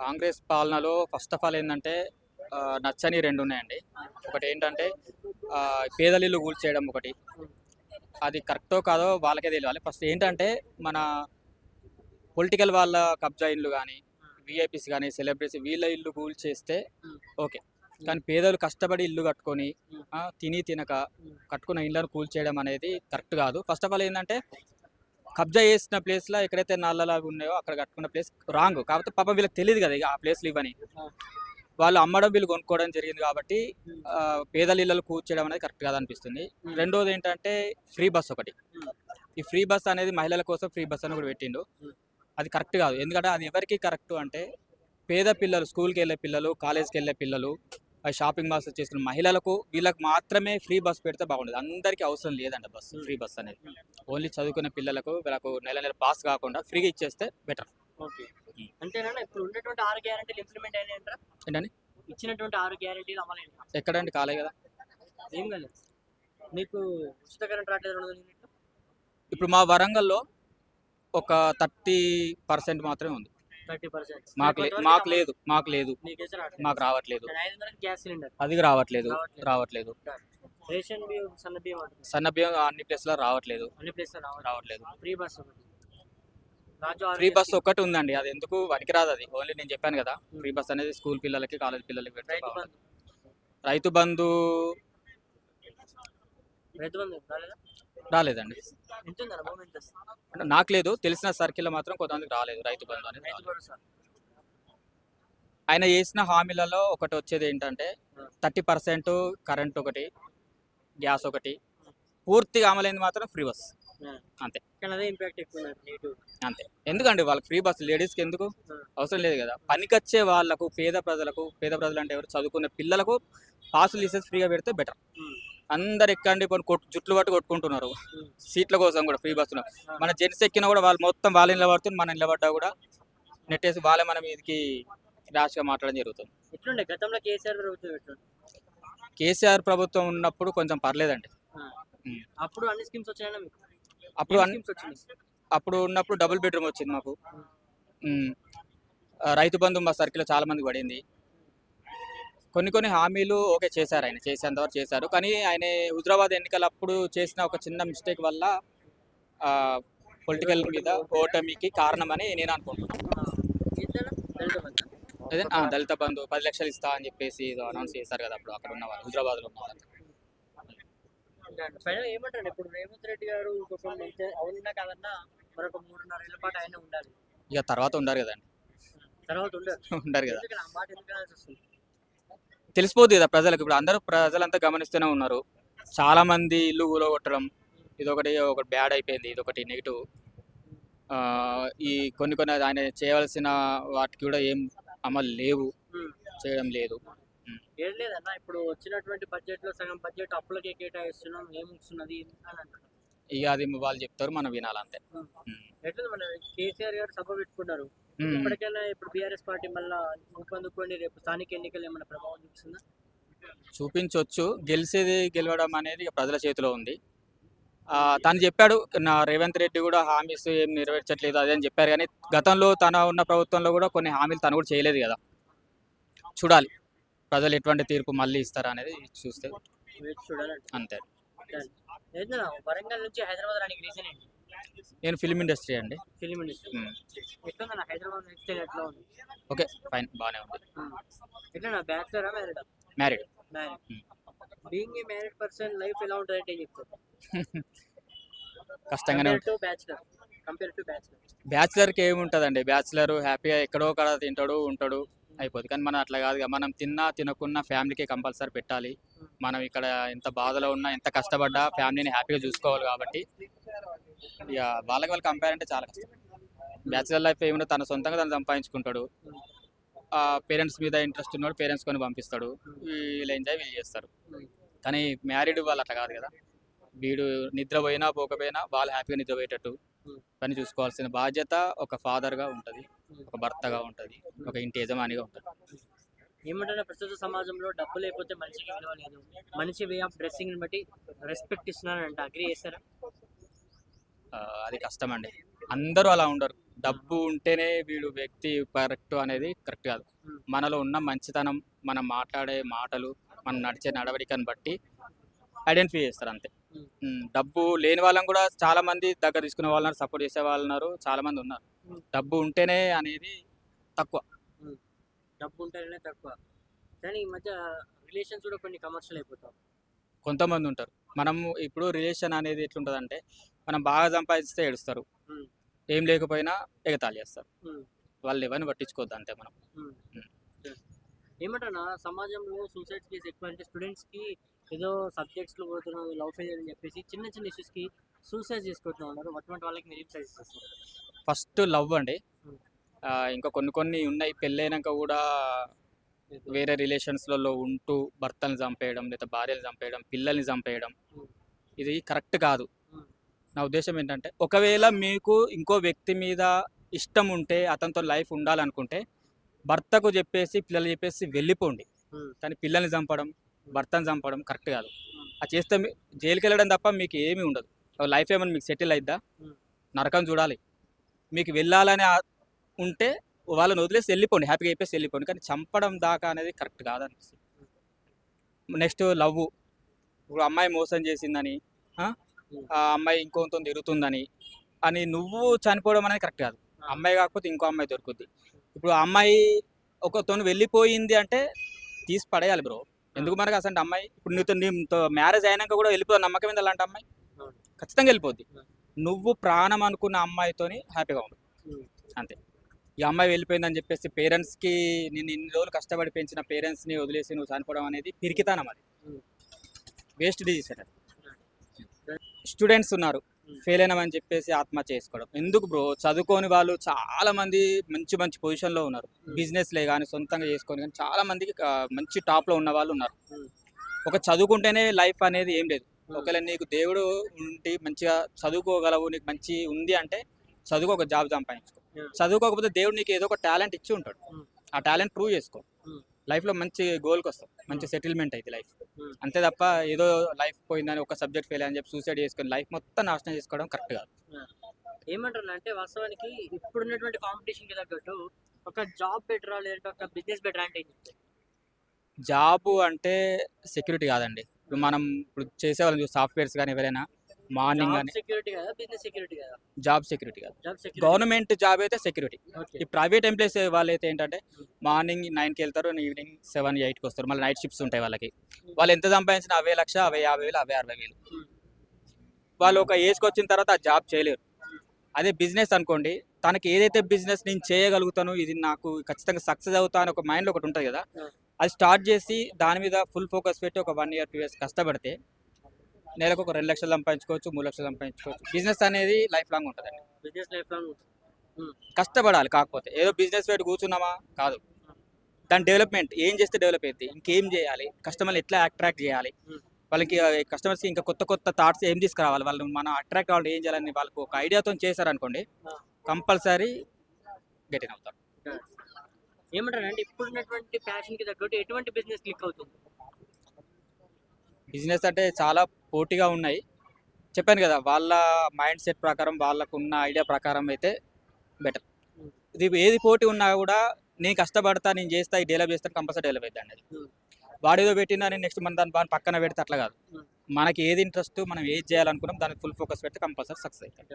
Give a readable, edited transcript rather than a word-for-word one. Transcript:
కాంగ్రెస్ పాలనలో first of all ఏంటంటే నచ్చని రెండు ఉన్నాయండి. ఒకటి ఏంటంటే పేదలిల్లు కూల్చేయడం ఒకటి. అది కరెక్టో కాదో వాళ్ళకే తెలియాలి. ఫస్ట్ ఏంటంటే మన పొలిటికల్ వాళ్ళ కబ్జా ఇల్లు కానీ, విఐపీస్ కానీ, సెలబ్రిటీస్ వీళ్ళ ఇల్లు కూల్చేస్తే ఓకే. కానీ పేదలు కష్టపడి ఇల్లు కట్టుకొని తిని తినక కట్టుకున్న ఇళ్ళను కూల్చేయడం అనేది కరెక్ట్ కాదు. ఫస్ట్ ఆఫ్ ఆల్ ఏంటంటే కబ్జా చేసిన ప్లేస్లో ఎక్కడైతే నల్లలు అవి ఉన్నాయో అక్కడ కట్టుకున్న ప్లేస్ రాంగ్. కాకపోతే పాపం వీళ్ళకి తెలియదు కదా ఇక ఆ ప్లేస్లు ఇవ్వని. వాళ్ళు అమ్మడం వీళ్ళు కొనుక్కోవడం జరిగింది కాబట్టి పేదల ఇళ్ళలు కూర్చేయడం అనేది కరెక్ట్ కాదనిపిస్తుంది. రెండోది ఏంటంటే ఫ్రీ బస్ ఒకటి. ఈ ఫ్రీ బస్ అనేది మహిళల కోసం ఫ్రీ బస్ అని కూడా పెట్టిండు. అది కరెక్ట్ కాదు. ఎందుకంటే అది ఎవరికి కరెక్ట్ అంటే పేద పిల్లలు, స్కూల్కి వెళ్ళే పిల్లలు, కాలేజ్కి వెళ్ళే పిల్లలు, షాపింగ్ మాల్స్ చేసుకున్న మహిళలకు వీళ్ళకి మాత్రమే ఫ్రీ బస్ పెడితే బాగుండేది. అందరికీ అవసరం లేదంట బస్, ఫ్రీ బస్ అనేది. ఓన్లీ చదువుకునే పిల్లలకు వీళ్ళకు నెల నెల పాస్ కాకుండా ఫ్రీగా ఇచ్చేస్తే బెటర్. ఓకే. అంతేనా? ఇప్పుడు ఉన్నటువంటి 6 గ్యారెంటీలు ఇంప్లిమెంట్ అయినాయంటారా? ఏంటని ఇచ్చినటువంటి 6 గ్యారెంటీలు అమలైనాయా? ఎక్కడండి కాలే కదా. ఏం కాలేదు. మీకు ఉచిత కరెంట్ రావట్లేదు 200 యూనిట్లు? ఇప్పుడు మా వరంగల్లో ఒక 30% మాత్రమే ఉంది. 30%. మాకు లేదు మీకైతే రావట్లేదు. మాకు రావట్లేదు. 500 గ్యాస్ సిలిండర్ అది రావట్లేదు. రేషన్ బియ్యం, సన్న బియ్యం అంటారు. సన్న బియ్యం అన్ని ప్లేస్లో రావట్లేదు. అన్ని ప్లేస్లో రావట్లేదు. ఫ్రీ బస్ ఒకటి. ఫ్రీ బస్ ఒక్కటి ఉందండి. అది ఎందుకు పనికిరాదు. అది ఓన్లీ నేను చెప్పాను కదా, ఫ్రీ బస్ అనేది స్కూల్ పిల్లలకి, కాలేజ్ పిల్లలకి పెడితే బాగుంటుంది. రైతు బంధు రాలేదండి. నాకు లేదు, తెలిసిన సర్కిల్లో మాత్రం కొంతమందికి రాలేదు రైతు బంధు అనేది. ఆయన చేసిన హామీలలో ఒకటి వచ్చేది ఏంటంటే 30% కరెంట్ ఒకటి, గ్యాస్ ఒకటి. పూర్తిగా అమలైంది మాత్రం ఫ్రీ బస్ అంతే. అంతే. ఎందుకండి వాళ్ళకి ఫ్రీ బస్ లేడీస్కి ఎందుకు అవసరం లేదు కదా. పనికొచ్చే వాళ్ళకు, పేద ప్రజలు అంటే ఎవరు, చదువుకునే పిల్లలకు పాసులు తీసేసి ఫ్రీగా పెడితే బెటర్. అందరు ఎక్కండి జుట్లు పట్టు కొట్టుకుంటున్నారు సీట్ల కోసం కూడా ఫ్రీ బస్సులో. మన జెంట్స్ ఎక్కినా కూడా వాళ్ళు మొత్తం వాళ్ళ నిలబడుతుంది, మన నిలబడ్డా కూడా నెట్టేసి వాళ్ళే మన మీదకి ర్యాష్గా మాట్లాడడం జరుగుతుంది. గతంలో కేసీఆర్ ప్రభుత్వం ఉన్నప్పుడు కొంచెం పర్లేదండి. అప్పుడు అన్ని స్కీమ్స్ వచ్చాయన్నా మీకు? అప్పుడు ఉన్నప్పుడు డబుల్ బెడ్రూమ్ వచ్చింది మాకు. రైతు బంధు మా సర్కిల్లో చాలా మంది పడింది. కొన్ని హామీలు ఓకే చేశారు, ఆయన చేసేంతవరకు చేశారు. కానీ ఆయన హుజరాబాద్ ఎన్నికలప్పుడు చేసిన ఒక చిన్న మిస్టేక్ వల్ల పొలిటికల్ మీద ఓటమికి కారణమని నేను అనుకుంటున్నాను. దళిత బంధు 10 లక్షలు ఇస్తా అని చెప్పేసి అనౌన్స్ చేశారు కదా అప్పుడు అక్కడ ఉన్న వాళ్ళు, హుజరాబాద్లో ఉన్న వాళ్ళు. ఏమంటారు ఇప్పుడు రేవంత్ రెడ్డి గారు అవునా కాదన్నా మరొక 3.5 ఏళ్ల పాటు ఆయన ఉండాలి. ఇక తర్వాత ఉండరు కదండి. ఉండరు కదా, తెలిసిపోద్ది కదా ప్రజలకు. ఇప్పుడు అందరూ ప్రజలంతా గమనిస్తూనే ఉన్నారు. చాలా మంది ఇల్లు కూలగొట్టడం ఇదొకటి బ్యాడ్ అయిపోయింది, ఇదొకటి నెగిటివ్. ఈ కొన్ని ఆయన చేయవలసిన వాటికి కూడా ఏం అమలు లేవు, చేయడం లేదు. ఏం లేదన్నా, ఇప్పుడు వచ్చినటువంటి బడ్జెట్ లో సగం బడ్జెట్ అప్పులకే కేటాయిస్తున్నాం, ఏమొస్తున్నది అని అంటారు. ఇక అది వాళ్ళు చెప్తారు, మనం వినాలంతే. ఎట్లా మన కేసీఆర్ గారు సభ పెట్టుకున్నారు, ఇప్పటికైనా ఇప్పుడు బీఆర్ఎస్ పార్టీ మళ్ళీ ఊపందుకొని రేపు స్థానిక ఎన్నికలు ఏమైనా ప్రభావం చూపిస్తుందా? చూపించవచ్చు. గెలవడం అనేది ప్రజల చేతిలో ఉంది. తను చెప్పాడు, నా రేవంత్ రెడ్డి కూడా హామీస్ ఏం నెరవేర్చట్లేదు అదే అని చెప్పారు. కానీ గతంలో తన ఉన్న ప్రభుత్వంలో కూడా కొన్ని హామీలు తను కూడా చేయలేదు కదా. చూడాలి ప్రజలు ఎటువంటి తీర్పు మళ్ళీ ఇస్తారా అనేది చూస్తే అంతే. వరంగల్ నుంచి హైదరాబాద్ రానికి రీజన్ ఏంటి? నేను ఫిల్మ్ ఇండస్ట్రీ అండి. ఫిల్మ్ ఇండస్ట్రీ ఎట్లా హైదరాబాద్ లైఫ్ ఎట్లా ఉంది? ఓకే, ఫైన్, బాగానే ఉంది. ఎట్లా బ్యాచిలరా మ్యారీడా? Married. Being a married person life ఎలా ఉంటుంది అంటే చెప్తారు? కష్టంగానే ఉంటుంది. కంపేర్ టు బ్యాచిలర్కి ఏముంటుందండి, బ్యాచిలర్ హ్యాపీగా ఎక్కడో ఒక తింటాడు ఉంటాడు అయిపోతుంది. కానీ మనం అట్లా కాదు. మనం తిన్నా తినకున్నా ఫ్యామిలీకి కంపల్సరీ పెట్టాలి. మనం ఇక్కడ ఎంత బాధలో ఉన్నా, ఎంత కష్టపడ్డా ఫ్యామిలీని హ్యాపీగా చూసుకోవాలి. కాబట్టి ఇక వాళ్ళు కంపేర్ అంటే చాలా కష్టం. బ్యాచిలర్ లైఫ్ ఏమిటో తన సొంతంగా తను సంపాదించుకుంటాడు. పేరెంట్స్ మీద ఇంట్రెస్ట్ ఉన్నాడు, పేరెంట్స్ కొని పంపిస్తాడు, వీళ్ళు ఎంజాయ్ వీళ్ళు చేస్తారు. కానీ మ్యారీడ్ వాళ్ళు అట్లా కాదు కదా. వీడు నిద్రపోయినా పోకపోయినా వాళ్ళు హ్యాపీగా నిద్రపోయేటట్టు పని చూసుకోవాల్సిన బాధ్యత ఒక ఫాదర్గా ఉంటుంది, ఒక భర్తగా ఉంటుంది, ఒక ఇంటి యజమానిగా ఉంటుంది. ఏమంటే ప్రస్తుత సమాజంలో డబ్బు లేకపోతే మనిషికి విలువ లేదు, మనిషి వే ఆఫ్ డ్రెస్సింగ్ బట్టి రెస్పెక్ట్ ఇస్తున్నారంటే అగ్రీ చేస్తారా? అది కష్టం అండి. అందరూ అలా ఉండరు. డబ్బు ఉంటేనే వీడు వ్యక్తి కరెక్ట్ అనేది కరెక్ట్ కాదు. ఉమ్. మనలో ఉన్న మంచితనం, మనం మాట్లాడే మాటలు, మనం నడిచే నడవడికను బట్టి ఐడెంటిఫై చేస్తారు అంతే. ఉమ్. డబ్బు లేని వాళ్ళని కూడా చాలా మంది దగ్గర తీసుకునే వాళ్ళు ఉన్నారు, సపోర్ట్ చేసే వాళ్ళు ఉన్నారు, చాలా మంది ఉన్నారు. ఉమ్. డబ్బు ఉంటేనే అనేది తక్కువ. డబ్బు ఉంటేనే తక్కువ. కానీ ఈ మధ్య రిలేషన్స్ కూడా కొన్ని కమర్షియల్ అయిపోతాం. కొంతమంది ఉంటారు. మనము ఇప్పుడు రిలేషన్ అనేది ఎట్లుంటుందంటే, మనం బాగా సంపాదిస్తే ఏడుస్తారు, ఉమ్. ఏం లేకపోయినా ఎగతాళి చేస్తారు. ఉమ్. వాళ్ళు ఎవరిని పట్టించుకోవద్దు అంతే మనం. ఉమ్. ఉమ్. ఏమంటారా సమాజంలో సూసైడ్ కేసు ఎక్కువ అంటే స్టూడెంట్స్కి ఏదో సబ్జెక్ట్స్లో పోతున్నారు లవ్ ఫెయిల్ అని చెప్పేసి చిన్న చిన్న ఇష్యూస్కి సూసైడ్ చేసుకుంటూ ఉన్నారు. అటువంటి వాళ్ళకి మీరు ఏం సజెస్ట్ చేస్తారు? ఫస్ట్ లవ్ అండి. ఉమ్. ఇంకా కొన్ని కొన్ని ఉన్నాయి, పెళ్ళైనాక కూడా వేరే రిలేషన్స్లలో ఉంటూ భర్తని చంపేయడం, లేదా భార్యని చంపేయడం, పిల్లల్ని చంపేయడం, ఉమ్. ఇది కరెక్ట్ కాదు. ఉమ్. నా ఉద్దేశం ఏంటంటే, ఒకవేళ మీకు ఇంకో వ్యక్తి మీద ఇష్టం ఉంటే, అతనితో లైఫ్ ఉండాలనుకుంటే, భర్తకు చెప్పేసి పిల్లలు చెప్పేసి వెళ్ళిపోండి. ఉమ్. కానీ పిల్లల్ని చంపడం, భర్తను చంపడం కరెక్ట్ కాదు. ఉమ్. అది చేస్తే జైలుకి వెళ్ళడం తప్ప మీకు ఏమీ ఉండదు. లైఫ్ ఏమైనా మీకు సెటిల్ అయిద్దా? ఉమ్. నరకం చూడాలి. మీకు వెళ్ళాలని ఉంటే వాళ్ళని వదిలేసి వెళ్ళిపోండి, హ్యాపీగా చెప్పేసి వెళ్ళిపోండి. కానీ చంపడం దాకా అనేది కరెక్ట్ కాదనిపిస్తుంది. Next love. ఇప్పుడు అమ్మాయి మోసం చేసిందని, ఆ అమ్మాయి ఇంకొంత తిరుగుతుందని అని నువ్వు చనిపోవడం అనేది కరెక్ట్ కాదు. అమ్మాయి కాకపోతే ఇంకో అమ్మాయి దొరుకుద్ది. ఇప్పుడు ఆ అమ్మాయి ఒకతో వెళ్ళిపోయింది అంటే తీసి పడేయాలి బ్రో. ఎందుకు మనకు అసలు అమ్మాయి ఇప్పుడు నీతో మ్యారేజ్ అయినాక కూడా వెళ్ళిపోతుంది నమ్మకం మీద అలాంటి అమ్మాయి ఖచ్చితంగా వెళ్ళిపోద్ది. నువ్వు ప్రాణం అనుకున్న అమ్మాయితోని హ్యాపీగా ఉండు అంతే. ఈ అమ్మాయి వెళ్ళిపోయిందని చెప్పేసి పేరెంట్స్కి, నేను ఇన్ని రోజులు కష్టపడి పెంచిన పేరెంట్స్ని వదిలేసి నువ్వు చనిపోవడం అనేది పిరికితానం, అది వేస్ట్ డిసిషన్. అది స్టూడెంట్స్ ఉన్నారు, ఫెయిల్ అయినామని చెప్పేసి ఆత్మహత్య చేసుకోవడం ఎందుకు బ్రో? చదువుకోని వాళ్ళు చాలా మంది మంచి మంచి పొజిషన్లో ఉన్నారు, బిజినెస్లే కానీ సొంతంగా చేసుకొని కానీ చాలా మందికి మంచి టాప్లో ఉన్న వాళ్ళు ఉన్నారు. ఒక చదువుకుంటేనే లైఫ్ అనేది ఏం లేదు. ఒకవేళ నీకు దేవుడు ఉండి మంచిగా చదువుకోగలవు, నీకు మంచి ఉంది అంటే చదువుకో, ఒక జాబ్ సంపాదించుకో. చదువుకోకపోతే దేవుడు నీకు ఏదో ఒక టాలెంట్ ఇచ్చి ఉంటాడు, ఆ టాలెంట్ ప్రూవ్ చేసుకో. లైఫ్లో మంచి గోల్కి వస్తాం, మంచి సెటిల్మెంట్ అయితే లైఫ్. అంతే తప్ప ఏదో లైఫ్ పోయిందని ఒక సబ్జెక్ట్ ఫెయిల్ అని చెప్పి సూసైడ్ చేసుకొని లైఫ్ మొత్తం నాశనం చేసుకోవడం కరెక్ట్ కాదు. ఏమంటారు అంటే వాస్తవానికి ఇప్పుడున్నటువంటి కాంపిటీషన్కి తగ్గట్టు ఒక జాబ్ బెటరా లేదంటే ఒక బిజినెస్ బెటరా అంటే ఏం చెప్తారు? జాబ్ అంటే సెక్యూరిటీ కాదండి. ఇప్పుడు మనం ఇప్పుడు చేసేవాళ్ళం సాఫ్ట్వేర్స్ కానీ ఎవరైనా మార్నింగ్ కానీ సెక్యూరిటీ కదా, బిజినెస్ సెక్యూరిటీ కదా? జాబ్ సెక్యూరిటీ కాదు. Job security. గవర్నమెంట్ జాబ్ అయితే సెక్యూరిటీ. ఓకే. ఈ ప్రైవేట్ ఎంప్లాయీస్ వాళ్ళు అయితే ఏంటంటే మార్నింగ్ 9కి వెళ్తారు, ఈవినింగ్ 7, 8కి వస్తారు. మళ్ళీ నైట్ షిఫ్ట్స్ ఉంటాయి వాళ్ళకి. వాళ్ళు ఎంత సంపాదించినా అవే 1,00,000, అవే 50,000, అవే 60,000. వాళ్ళు ఒక ఏజ్కి వచ్చిన తర్వాత ఆ జాబ్ చేయలేరు. అదే బిజినెస్ అనుకోండి, తనకి ఏదైతే బిజినెస్ నేను చేయగలుగుతాను, ఇది నాకు ఖచ్చితంగా సక్సెస్ అవుతా అని ఒక మైండ్లో ఒకటి ఉంటుంది కదా, అది స్టార్ట్ చేసి దాని మీద ఫుల్ ఫోకస్ పెట్టి ఒక 1 year 2 years కష్టపడితే నెలకు ఒక 2 లక్షలు సంపాదించుకోవచ్చు, 3 లక్షలు సంపాదించుకోవచ్చు. బిజినెస్ అనేది లైఫ్ లాంగ్ ఉంటుందండి. Business life long. కష్టపడాలి. కాకపోతే ఏదో బిజినెస్ పెట్టి కూర్చున్నామా కాదు, దాని డెవలప్మెంట్ ఏం చేస్తే డెవలప్ అవుతుంది, ఇంకేం చేయాలి, కస్టమర్లు ఎట్లా అట్రాక్ట్ చేయాలి, వాళ్ళకి కస్టమర్స్కి ఇంకా కొత్త కొత్త థాట్స్ ఏం తీసుకురావాలి, వాళ్ళు మనం అట్రాక్ట్ అవ్వాలి ఏం చేయాలని వాళ్ళకి ఒక ఐడియాతో చేశారనుకోండి, కంపల్సరీ గెటిన్ అవుతారు. ఏమంటారు అంటే ఇప్పుడున్నటువంటి ఫ్యాషన్కి తగ్గట్టు ఎటువంటి బిజినెస్ క్లిక్ అవుతుంది? బిజినెస్ అంటే చాలా పోటీగా ఉన్నాయి. చెప్పాను కదా, వాళ్ళ మైండ్ సెట్ ప్రకారం, వాళ్ళకున్న ఐడియా ప్రకారం అయితే బెటర్. ఇది ఏది పోటీ ఉన్నా కూడా నేను కష్టపడతా, నేను చేస్తా, ఈ డెవలప్ చేస్తాను, కంపల్సరీ డెవలప్ అవుతుంది అండి. వాడు ఏదో పెట్టినా నేను నెక్స్ట్ మన దాని పక్కన పెడితే అట్లా కాదు. మనకి ఏది ఇంట్రెస్ట్, మనం ఏది చేయాలనుకున్నాం దానికి ఫుల్ ఫోకస్ పెడితే కంపల్సరీ సక్సెస్ అవుతుంది.